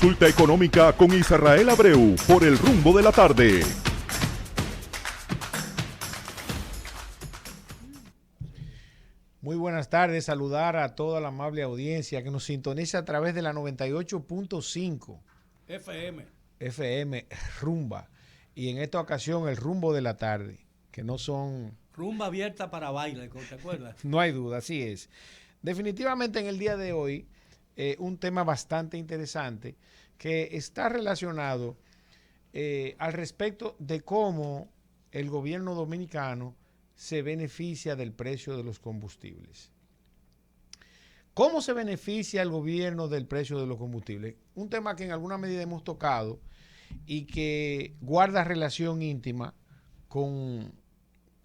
Consulta económica con Israel Abreu por el Rumbo de la Tarde. Muy buenas tardes, saludar a toda la amable audiencia que nos sintoniza a través de la 98.5 FM Rumba, y en esta ocasión el Rumbo de la Tarde, que no son... Rumba abierta para baile, ¿te acuerdas? No hay duda, así es. Definitivamente en el día de hoy, un tema bastante interesante que está relacionado al respecto de cómo el gobierno dominicano se beneficia del precio de los combustibles. ¿Cómo se beneficia el gobierno del precio de los combustibles? Un tema que en alguna medida hemos tocado y que guarda relación íntima con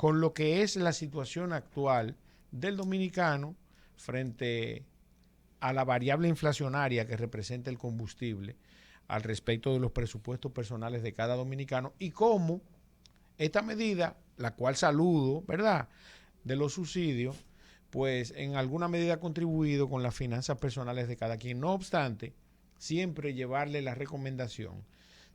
lo que es la situación actual del dominicano frente a la variable inflacionaria que representa el combustible al respecto de los presupuestos personales de cada dominicano, y cómo esta medida, la cual saludo, ¿verdad?, de los subsidios, pues en alguna medida ha contribuido con las finanzas personales de cada quien. No obstante, siempre llevarle la recomendación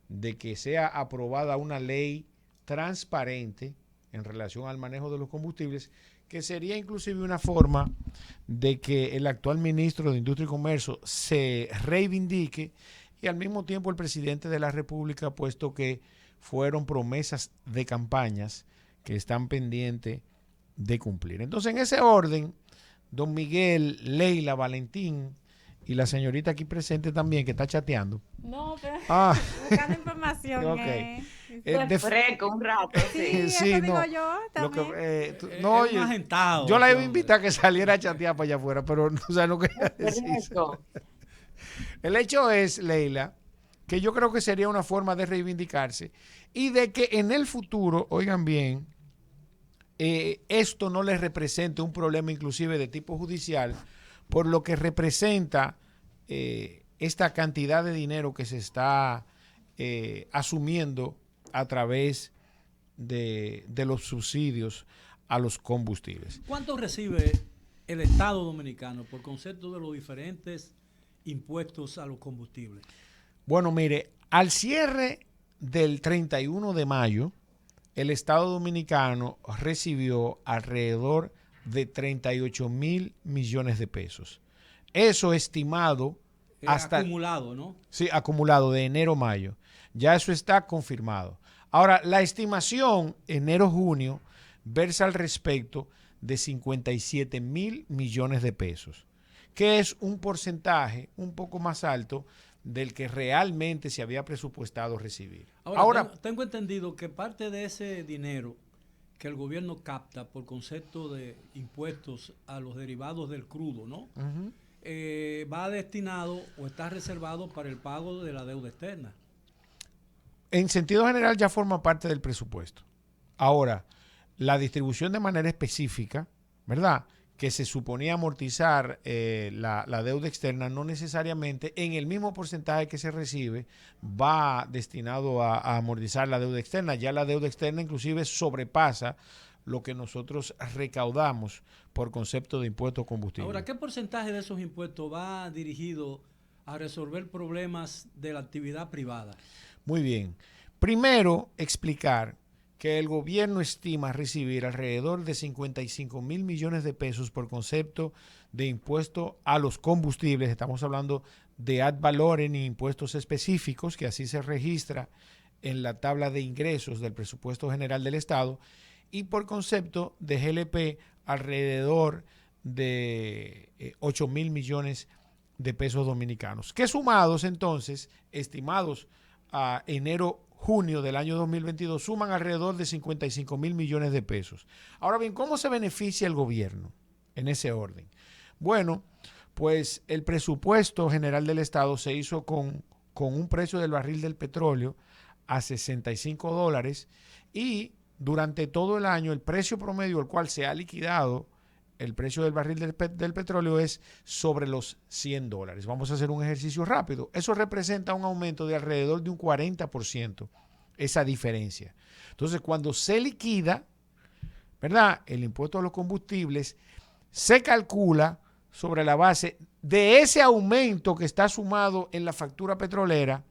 de que sea aprobada una ley transparente en relación al manejo de los combustibles, que sería inclusive una forma de que el actual ministro de Industria y Comercio se reivindique, y al mismo tiempo el presidente de la República, puesto que fueron promesas de campañas que están pendientes de cumplir. Entonces, en ese orden, don Miguel, Leila, Valentín y la señorita aquí presente también, que está chateando. No, pero buscando información. Okay. Fresco un rato. Sí, sí, eso no, digo yo también. No, oye, yo la iba a invitar a que saliera a chatear para allá afuera, pero no, o sea, no quería decir. El hecho es, Leila, que yo creo que sería una forma de reivindicarse y de que en el futuro, oigan bien, esto no les represente un problema inclusive de tipo judicial, por lo que representa esta cantidad de dinero que se está asumiendo a través de los subsidios a los combustibles. ¿Cuánto recibe el Estado Dominicano por concepto de los diferentes impuestos a los combustibles? Bueno, mire, al cierre del 31 de mayo, el Estado Dominicano recibió alrededor de 38 mil millones de pesos. Eso estimado hasta... Acumulado, ¿no? Sí, acumulado de enero a mayo. Ya eso está confirmado. Ahora, la estimación enero-junio versa al respecto de 57 mil millones de pesos, que es un porcentaje un poco más alto del que realmente se había presupuestado recibir. Ahora tengo entendido que parte de ese dinero que el gobierno capta por concepto de impuestos a los derivados del crudo, ¿no? Uh-huh. Va destinado o está reservado para el pago de la deuda externa. En sentido general ya forma parte del presupuesto. Ahora, la distribución de manera específica, ¿verdad?, que se suponía amortizar la deuda externa, no necesariamente en el mismo porcentaje que se recibe va destinado a amortizar la deuda externa. Ya la deuda externa inclusive sobrepasa lo que nosotros recaudamos por concepto de impuesto a combustible. Ahora, ¿qué porcentaje de esos impuestos va dirigido a resolver problemas de la actividad privada? Muy bien. Primero, explicar que el gobierno estima recibir alrededor de 55 mil millones de pesos por concepto de impuesto a los combustibles. Estamos hablando de ad valorem y impuestos específicos, que así se registra en la tabla de ingresos del presupuesto general del Estado, y por concepto de GLP alrededor de 8 mil millones de pesos dominicanos, que sumados entonces, estimados a enero-junio del año 2022, suman alrededor de 55 mil millones de pesos. Ahora bien, ¿cómo se beneficia el gobierno en ese orden? Bueno, pues el presupuesto general del Estado se hizo con un precio del barril del petróleo a $65, y durante todo el año el precio promedio al cual se ha liquidado el precio del barril del petróleo es sobre los $100. Vamos a hacer un ejercicio rápido. Eso representa un aumento de alrededor de un 40%, esa diferencia. Entonces, cuando se liquida, ¿verdad?, el impuesto a los combustibles, se calcula sobre la base de ese aumento que está sumado en la factura petrolera,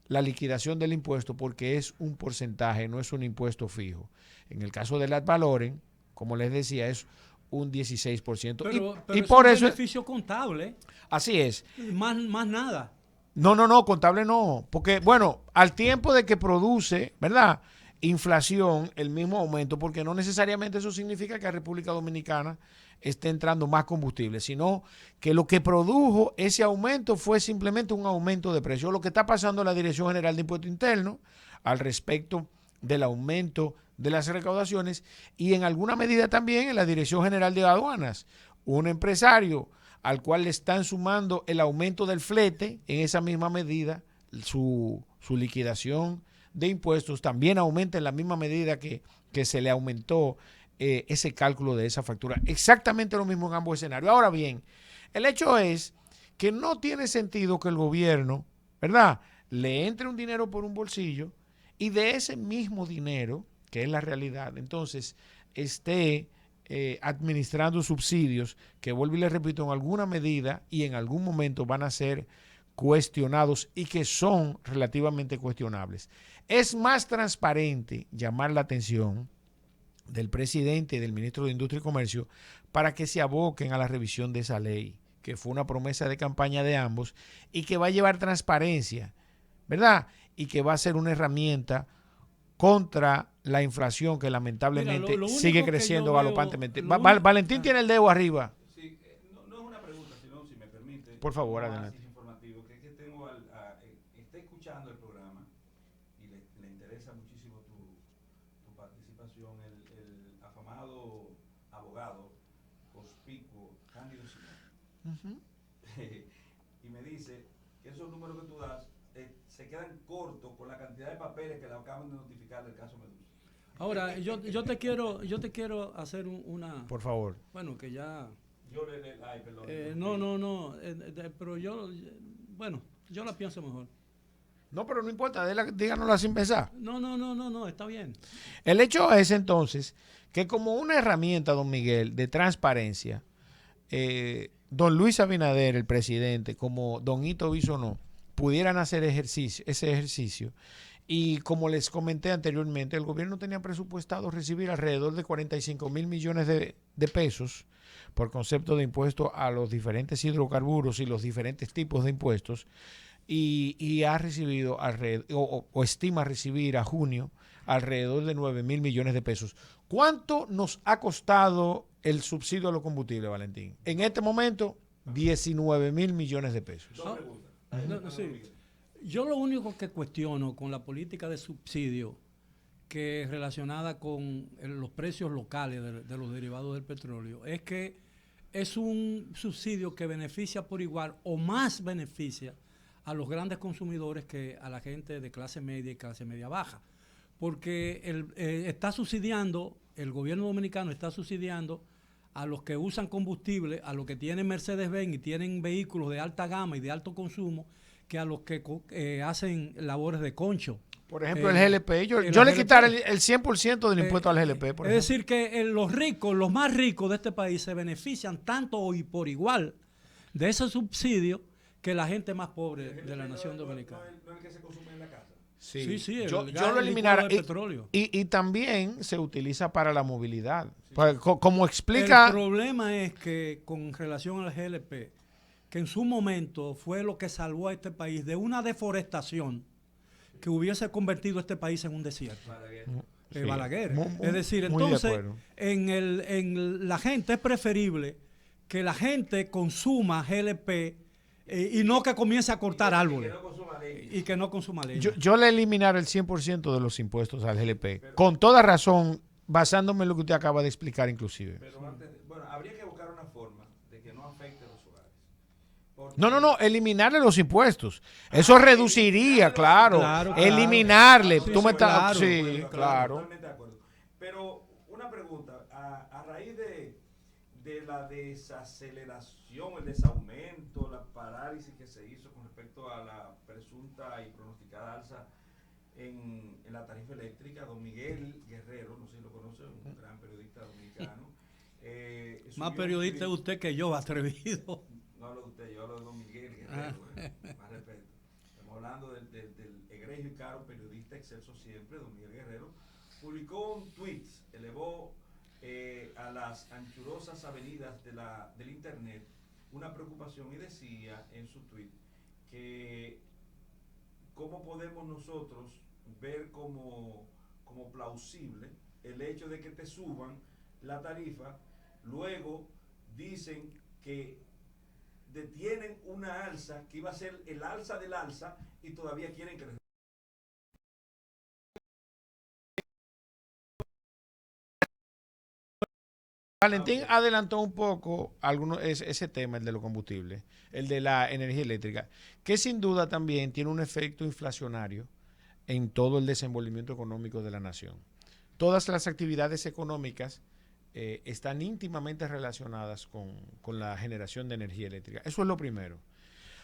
la liquidación del impuesto, porque es un porcentaje, no es un impuesto fijo. En el caso del ad valorem, como les decía, es un 16%. Pero y es por un eso beneficio contable. Así es. Más nada. No, contable no. Porque, bueno, al tiempo de que produce, ¿verdad? Inflación, el mismo aumento, porque no necesariamente eso significa que a República Dominicana esté entrando más combustible, sino que lo que produjo ese aumento fue simplemente un aumento de precio. Lo que está pasando en la Dirección General de Impuesto Interno al respecto del aumento de las recaudaciones y en alguna medida también en la Dirección General de Aduanas. Un empresario al cual le están sumando el aumento del flete, en esa misma medida su liquidación de impuestos también aumenta en la misma medida que se le aumentó ese cálculo de esa factura. Exactamente lo mismo en ambos escenarios. Ahora bien, el hecho es que no tiene sentido que el gobierno, ¿verdad?, le entre un dinero por un bolsillo y de ese mismo dinero, que es la realidad, entonces esté administrando subsidios que, vuelvo y le repito, en alguna medida y en algún momento van a ser cuestionados y que son relativamente cuestionables. Es más transparente llamar la atención del presidente y del ministro de Industria y Comercio para que se aboquen a la revisión de esa ley, que fue una promesa de campaña de ambos y que va a llevar transparencia, ¿verdad? Y que va a ser una herramienta contra la inflación que lamentablemente Mira, lo sigue único creciendo que yo veo, galopantemente. lo único- Valentín tiene el dedo arriba. Sí, no es una pregunta, sino si me permite. Por favor, un adelante. análisis informativo, que es que tengo está escuchando el programa y le interesa muchísimo tu participación, el afamado abogado conspicuo Cándido Simón. Y me dice que esos números que tú das se quedan cortos con la cantidad de papeles que le acaban de notificar del caso Medusa. Ahora, yo te quiero hacer una... Por favor. Bueno, que ya... Ay, perdón. No, pero bueno, yo la pienso mejor. No, pero no importa, díganosla sin pensar. No, está bien. El hecho es entonces que como una herramienta, don Miguel, de transparencia, don Luis Abinader, el presidente, como don Hito Bisonó, pudieran hacer ese ejercicio. Y como les comenté anteriormente, el gobierno tenía presupuestado recibir alrededor de 45 mil millones de pesos por concepto de impuesto a los diferentes hidrocarburos y los diferentes tipos de impuestos, y ha recibido o estima recibir a junio alrededor de 9 mil millones de pesos. ¿Cuánto nos ha costado el subsidio a los combustibles, Valentín? En este momento, 19 mil millones de pesos. Sí. Yo lo único que cuestiono con la política de subsidio que es relacionada con los precios locales de los derivados del petróleo es que es un subsidio que beneficia por igual o más beneficia a los grandes consumidores que a la gente de clase media y clase media baja. Porque el gobierno dominicano está subsidiando a los que usan combustible, a los que tienen Mercedes-Benz y tienen vehículos de alta gama y de alto consumo, que a los que hacen labores de concho. Por ejemplo, el GLP. Yo le quitara el 100% del impuesto al GLP. Es decir, que los ricos, los más ricos de este país, se benefician tanto y por igual de ese subsidio que la gente más pobre de la nación dominicana. No es el que se consume en la casa. Sí, yo gas, lo eliminara. el petróleo. Y también se utiliza para la movilidad. Pues, como explica... El problema es que con relación al GLP, que en su momento fue lo que salvó a este país de una deforestación que hubiese convertido a este país en un desierto. Balaguer. Es decir, entonces, la gente es preferible que la gente consuma GLP y no que comience a cortar árboles. Y que no consuma leña. Yo le eliminara el 100% de los impuestos al GLP. Con toda razón, basándome en lo que usted acaba de explicar inclusive. Pero habría que buscar una forma de que no afecte a los hogares. No, eliminarle los impuestos. Eso reduciría, claro. Eliminarle. Sí, tú me estás... claro. Totalmente de acuerdo. Pero una pregunta, a raíz de la desaceleración, el desaumento, la parálisis que se hizo con respecto a la presunta y pronosticada alza en la tarifa eléctrica, don Miguel Guerrero, no sé si lo conoce, un gran periodista dominicano. Más periodista es usted que yo, atrevido. No hablo de usted, Más respeto. Estamos hablando del egregio y caro periodista excelso siempre, don Miguel Guerrero. Publicó un tweet, elevó a las anchurosas avenidas del internet una preocupación y decía en su tweet que cómo podemos nosotros ver como plausible el hecho de que te suban la tarifa, luego dicen que detienen una alza que iba a ser el alza del alza y todavía quieren que Valentín adelantó un poco ese tema, el de los combustibles, el de la energía eléctrica, que sin duda también tiene un efecto inflacionario en todo el desenvolvimiento económico de la nación. Todas las actividades económicas están íntimamente relacionadas con la generación de energía eléctrica. Eso es lo primero.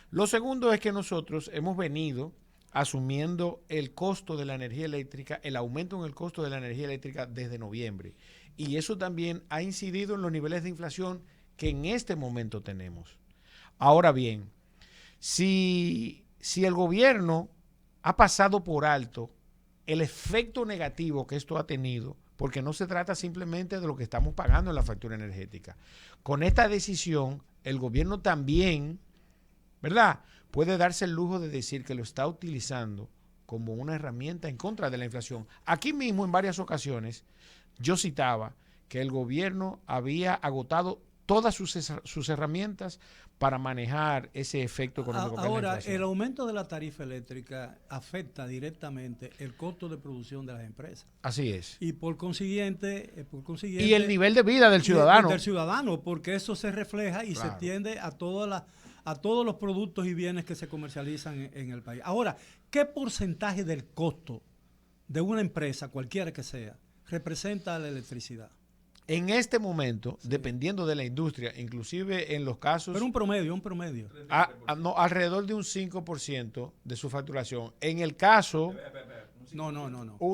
Lo segundo es que nosotros hemos venido asumiendo el costo de la energía eléctrica, el aumento en el costo de la energía eléctrica desde noviembre. Y eso también ha incidido en los niveles de inflación que en este momento tenemos. Ahora bien, si el gobierno ha pasado por alto el efecto negativo que esto ha tenido, porque no se trata simplemente de lo que estamos pagando en la factura energética. Con esta decisión, el gobierno también, ¿verdad?, puede darse el lujo de decir que lo está utilizando como una herramienta en contra de la inflación. Aquí mismo, en varias ocasiones, yo citaba que el gobierno había agotado todas sus herramientas para manejar ese efecto económico. Ahora, el aumento de la tarifa eléctrica afecta directamente el costo de producción de las empresas. Así es. Y por consiguiente y el nivel de vida del ciudadano. Del ciudadano, porque eso se refleja y se extiende a todos los productos y bienes que se comercializan en el país. Ahora, ¿qué porcentaje del costo de una empresa, cualquiera que sea, representa la electricidad? En este momento, dependiendo de la industria, inclusive en los casos... Pero un promedio. No, alrededor de un 5% de su facturación. En el caso... No.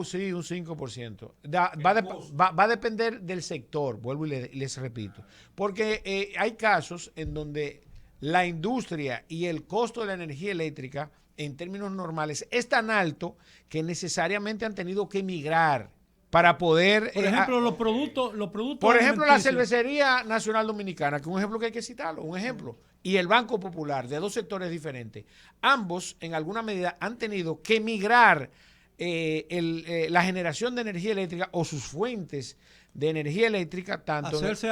Sí, un 5%. Va a depender del sector, vuelvo y les repito. Porque hay casos en donde la industria y el costo de la energía eléctrica, en términos normales, es tan alto que necesariamente han tenido que migrar para poder... Por ejemplo, los productos... Por ejemplo, la Cervecería Nacional Dominicana, que es un ejemplo que hay que citarlo, un ejemplo. Y el Banco Popular, de dos sectores diferentes. Ambos, en alguna medida, han tenido que migrar la generación de energía eléctrica o sus fuentes de energía eléctrica, tanto... Hacerse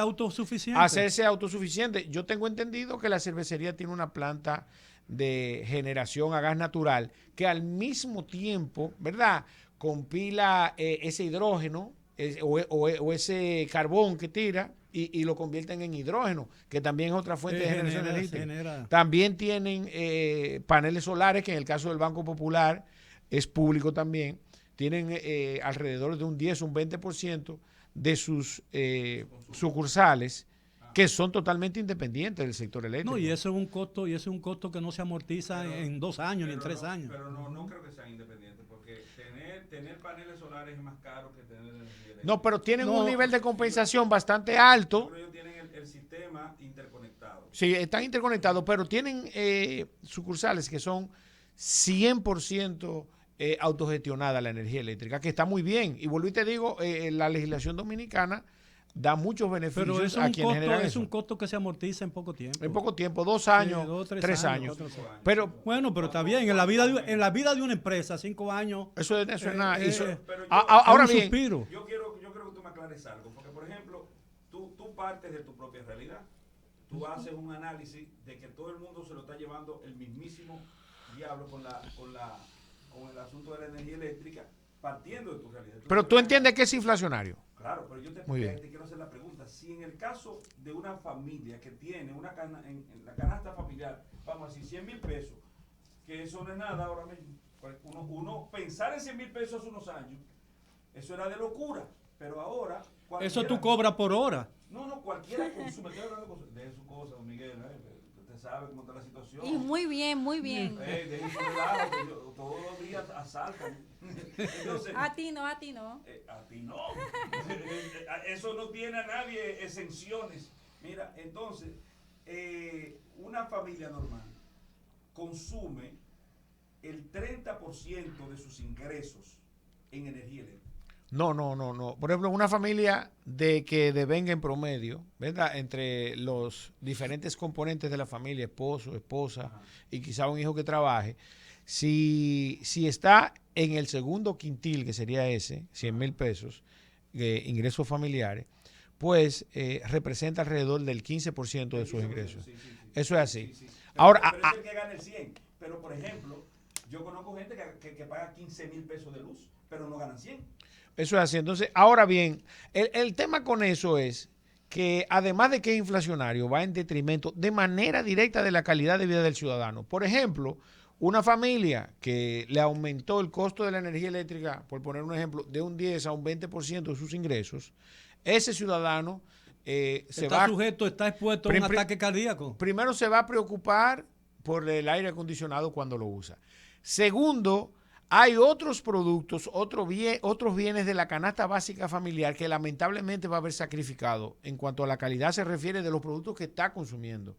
autosuficiente. Yo tengo entendido que la cervecería tiene una planta de generación a gas natural que al mismo tiempo, ¿verdad?, compila ese hidrógeno o ese carbón que tira y lo convierten en hidrógeno, que también es otra fuente de generación energética. También tienen paneles solares, que en el caso del Banco Popular es público también. Tienen alrededor de un 10, un 20% de sus sucursales que son totalmente independientes del sector eléctrico. No, y eso es un costo que no se amortiza en 2 años ni en 3 años. Pero no creo que sean independientes, porque tener paneles solares es más caro que tener energía eléctrica. No, pero tienen un nivel de compensación bastante alto. Pero ellos tienen el sistema interconectado. Sí, están interconectados, pero tienen sucursales que son 100% autogestionada la energía eléctrica, que está muy bien. Y vuelvo y te digo, la legislación dominicana da muchos beneficios a quienes generan eso. Es un costo que se amortiza en poco tiempo. En poco tiempo, 2 años, 3 años. Pero está bien. En la vida de una empresa, 5 años. Eso es nada. Ahora bien. Suspiro. Yo quiero que tú me aclares algo, porque por ejemplo, tú partes de tu propia realidad. Tú haces un análisis de que todo el mundo se lo está llevando el mismísimo diablo con el asunto de la energía eléctrica, partiendo de tu realidad. Pero tú entiendes que es inflacionario. Claro, pero yo te quiero hacer la pregunta. Si en el caso de una familia que tiene en la canasta familiar, vamos a decir 100,000 pesos, que eso no es nada ahora mismo. Uno pensar en 100,000 pesos hace unos años, eso era de locura. Pero ahora... Eso tú cobras por hora. No, cualquiera consume. Estoy hablando de su cosa, don Miguel. Usted sabe cómo está la situación. Y muy bien. De su relajo, todos los días asaltan. Entonces, A ti no. a ti no. Eso no tiene a nadie exenciones. Mira, entonces, una familia normal consume el 30% de sus ingresos en energía eléctrica. No. Por ejemplo, una familia que devenga en promedio, ¿verdad? Entre los diferentes componentes de la familia, esposo, esposa, ajá, y quizá un hijo que trabaje, si está en el segundo quintil, que sería ese, 100,000 pesos, ingresos familiares, pues representa alrededor del 15% de sus ingresos. Sí. Eso es así. Sí. Ahora, pero es el que gana el 100. Pero, por ejemplo, yo conozco gente que paga 15,000 pesos de luz, pero no ganan 100. Eso es así. Entonces, ahora bien, el tema con eso es que además de que es inflacionario, va en detrimento de manera directa de la calidad de vida del ciudadano. Por ejemplo, una familia que le aumentó el costo de la energía eléctrica, por poner un ejemplo, de un 10 a un 20% de sus ingresos, ese ciudadano está expuesto a un ataque cardíaco. Primero se va a preocupar por el aire acondicionado cuando lo usa. Segundo, hay otros productos, otros bienes de la canasta básica familiar que lamentablemente va a haber sacrificado en cuanto a la calidad se refiere de los productos que está consumiendo.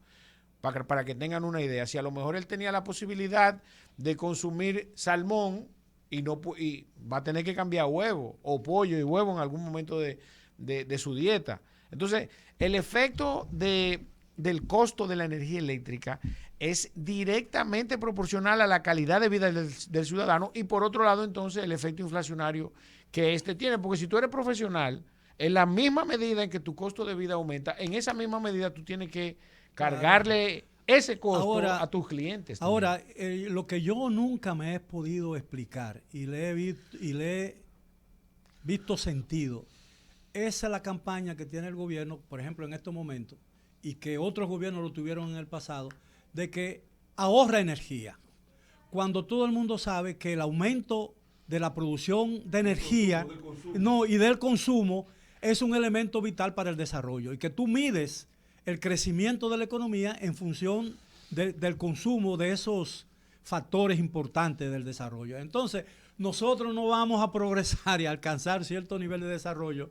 Para que tengan una idea, si a lo mejor él tenía la posibilidad de consumir salmón y va a tener que cambiar huevo o pollo y huevo en algún momento de su dieta. Entonces, el efecto del costo de la energía eléctrica es directamente proporcional a la calidad de vida del ciudadano y por otro lado entonces el efecto inflacionario que tiene, porque si tú eres profesional, en la misma medida en que tu costo de vida aumenta, en esa misma medida tú tienes que cargarle ese costo a tus clientes. Ahora, lo que yo nunca me he podido explicar y le he visto sentido, esa es la campaña que tiene el gobierno, por ejemplo, en estos momentos, y que otros gobiernos lo tuvieron en el pasado, de que ahorra energía. Cuando todo el mundo sabe que el aumento de la producción de energía y del consumo es un elemento vital para el desarrollo y que tú mides el crecimiento de la economía en función del consumo de esos factores importantes del desarrollo. Entonces, nosotros no vamos a progresar y a alcanzar cierto nivel de desarrollo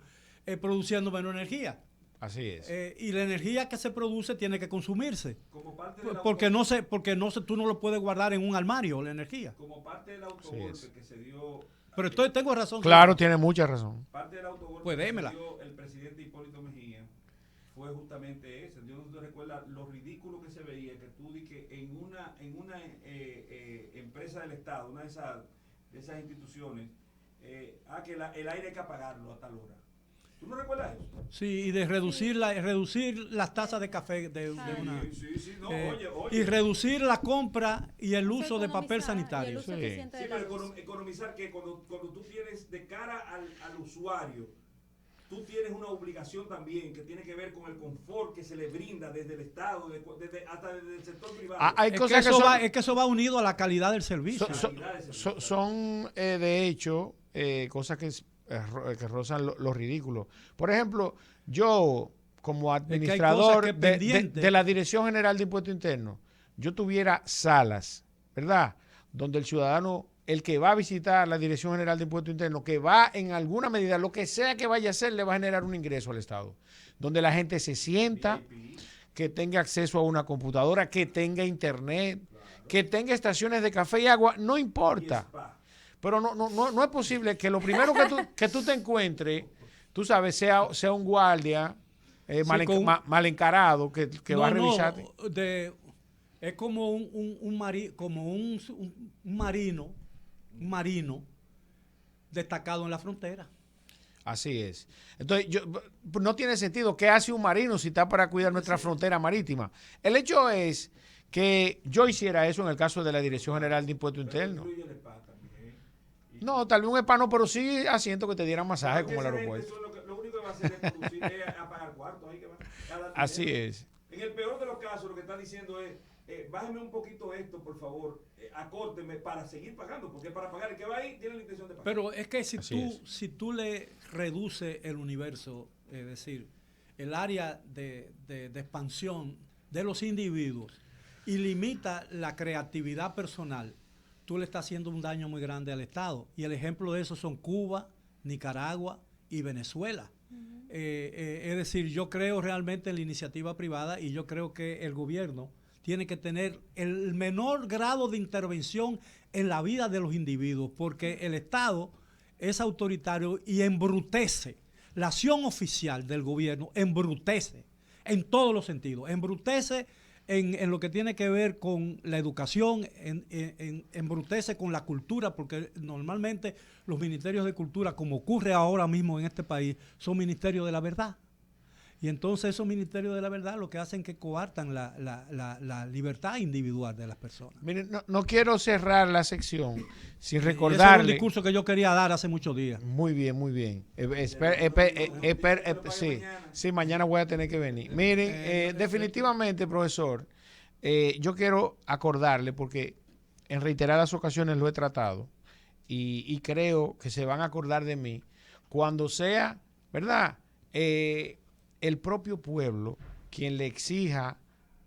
produciendo menos energía. Así es. Y la energía que se produce tiene que consumirse. Como parte del tú no lo puedes guardar en un armario, la energía. Como parte del autogolpe que se dio... Pero tengo razón. Claro, tiene mucha razón. Parte del autogolpe pues que se dio el presidente Hipólito Mejía fue justamente ese. Yo no te recuerda lo ridículo que se veía, que tú di que en una empresa del Estado, una de esas instituciones, que el aire hay que apagarlo a tal hora. ¿Tú no recuerdas eso? Sí, y de reducir las tasas de café de una. Sí, no, oye. Y reducir la compra y el uso de papel sanitario. Sí, pero economizar que cuando tú tienes de cara al usuario, tú tienes una obligación también que tiene que ver con el confort que se le brinda desde el Estado, hasta desde el sector privado. Es que eso va unido a la calidad del servicio. Son de hecho, cosas que rozan lo ridículo. Por ejemplo, yo como administrador de la Dirección General de Impuestos Internos, yo tuviera salas, ¿verdad? Donde el ciudadano, el que va a visitar la Dirección General de Impuestos Internos, que va en alguna medida, lo que sea que vaya a hacer, le va a generar un ingreso al Estado. Donde la gente se sienta, que tenga acceso a una computadora, que tenga internet, que tenga estaciones de café y agua, no importa. Pero no es posible que lo primero que tú te encuentres, tú sabes, sea un guardia mal encarado que va a revisarte. Es como un marino destacado en la frontera. Así es. Entonces, no tiene sentido. ¿Qué hace un marino si está para cuidar nuestra frontera marítima? El hecho es que yo hiciera eso en el caso de la Dirección General de Impuestos Internos. No, tal vez un spa no, pero sí asiento que te dieran masaje como el aeropuerto. Lo único que va a hacer es apagar cuartos. Así es. En el peor de los casos, lo que está diciendo es, bájeme un poquito esto, por favor, acórteme para seguir pagando, porque para pagar el que va ahí tiene la intención de pagar. Pero es que si tú le reduces el universo, es decir, el área de expansión de los individuos y limita la creatividad personal, tú le estás haciendo un daño muy grande al Estado. Y el ejemplo de eso son Cuba, Nicaragua y Venezuela. Es decir, yo creo realmente en la iniciativa privada y yo creo que el gobierno tiene que tener el menor grado de intervención en la vida de los individuos, porque el Estado es autoritario y embrutece. La acción oficial del gobierno embrutece en todos los sentidos, embrutece en lo que tiene que ver con la educación, embrutece con la cultura, porque normalmente los ministerios de cultura, como ocurre ahora mismo en este país, son ministerios de la verdad. Y entonces esos ministerios de la verdad lo que hacen es que coartan la libertad individual de las personas. Miren, no quiero cerrar la sección sin Ese recordarle. era un discurso que yo quería dar hace muchos días. Muy bien, muy bien. Sí, mañana voy a tener que venir. Miren, definitivamente, profesor, yo quiero acordarle, porque en reiteradas ocasiones lo he tratado, y creo que se van a acordar de mí cuando sea, ¿verdad?, el propio pueblo quien le exija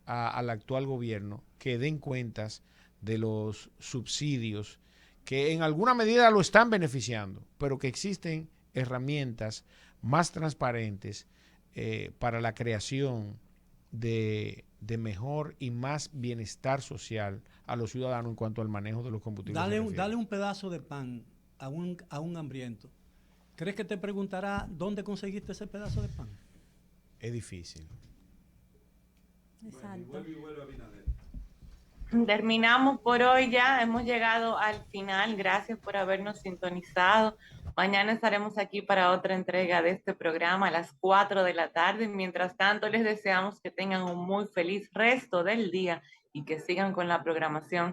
al actual gobierno que den cuentas de los subsidios que en alguna medida lo están beneficiando, pero que existen herramientas más transparentes para la creación de mejor y más bienestar social a los ciudadanos en cuanto al manejo de los combustibles. Dale un pedazo de pan a un hambriento. ¿Crees que te preguntará dónde conseguiste ese pedazo de pan? Es difícil. Exacto. Terminamos por hoy ya, hemos llegado al final. Gracias por habernos sintonizado. Mañana estaremos aquí para otra entrega de este programa a las 4 de la tarde. Mientras tanto, les deseamos que tengan un muy feliz resto del día y que sigan con la programación